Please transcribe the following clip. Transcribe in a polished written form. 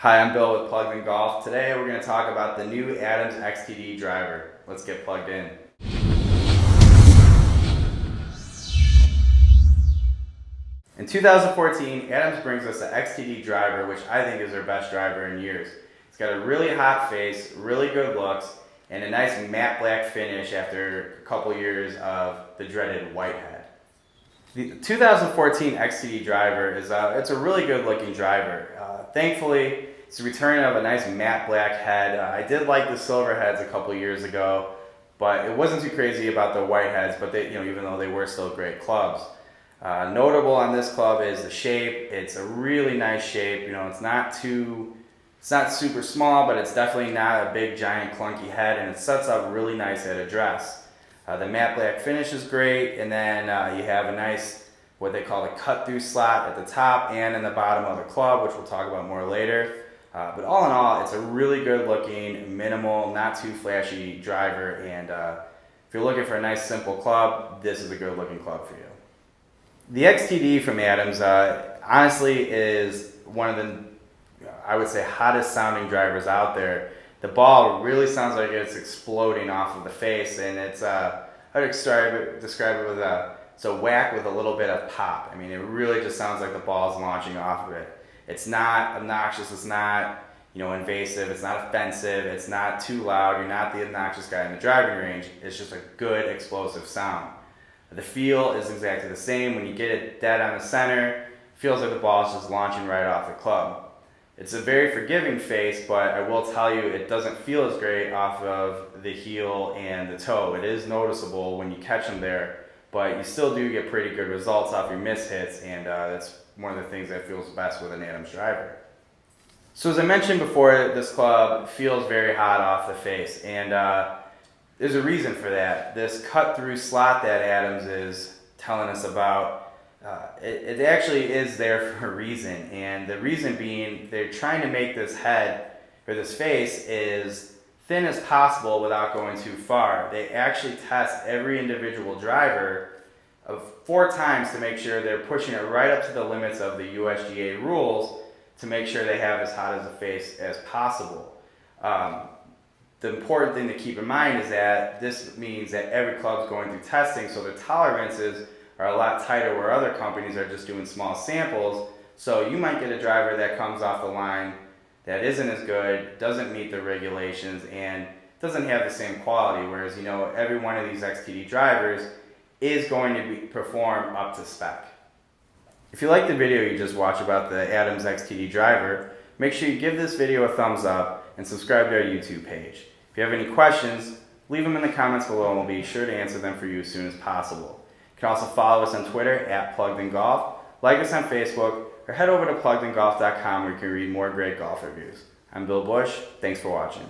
Hi, I'm Bill with Plugged In Golf. Today we're going to talk about the new Adams XTD driver. Let's get plugged in. In 2014, Adams brings us the XTD driver, which I think is their best driver in years. It's got a really hot face, really good looks, and a nice matte black finish after a couple years of the dreaded white head. The 2014 XTD driver is it's a really good looking driver. Thankfully, it's a return of a nice matte black head. I did like the silver heads a couple years ago, but it wasn't too crazy about the white heads, but they, even though they were still great clubs. Notable on this club is the shape. It's a really nice shape. It's not super small, but it's definitely not a big, giant, clunky head, and it sets up really nice at address. The matte black finish is great, and then you have a nice, what they call the cut-through slot at the top and in the bottom of the club, which we'll talk about more later. But all in all, it's a really good-looking, minimal, not too flashy driver, and if you're looking for a nice, simple club, this is a good-looking club for you. The XTD from Adams, honestly, is one of the, I would say, hottest sounding drivers out there. The ball really sounds like it's exploding off of the face, and it's, I would describe it with it's a whack with a little bit of pop. I mean, it really just sounds like the ball's launching off of it. It's not obnoxious, it's not, invasive, it's not offensive, it's not too loud, you're not the obnoxious guy in the driving range. It's just a good, explosive sound. The feel is exactly the same. When you get it dead on the center, it feels like the ball is just launching right off the club. It's a very forgiving face, but I will tell you it doesn't feel as great off of the heel and the toe. It is noticeable when you catch them there, but you still do get pretty good results off your miss hits, and that's one of the things that feels best with an Adams driver. So as I mentioned before, this club feels very hot off the face, and there's a reason for that. This cut-through slot that Adams is telling us about, it actually is there for a reason, and the reason being they're trying to make this head, or this face, as thin as possible without going too far. They actually test every individual driver 4 times to make sure they're pushing it right up to the limits of the USGA rules to make sure they have as hot as a face as possible. The important thing to keep in mind is that this means that every club's going through testing, so their tolerances are a lot tighter, where other companies are just doing small samples. So you might get a driver that comes off the line that isn't as good, doesn't meet the regulations, and doesn't have the same quality, whereas every one of these XTD drivers is going to perform up to spec. If you like the video you just watched about the Adams XTD driver, make sure you give this video a thumbs up and subscribe to our YouTube page. If you have any questions, leave them in the comments below and we'll be sure to answer them for you as soon as possible. You can also follow us on Twitter @PluggedInGolf, like us on Facebook, or head over to PluggedInGolf.com where you can read more great golf reviews. I'm Bill Bush. Thanks for watching.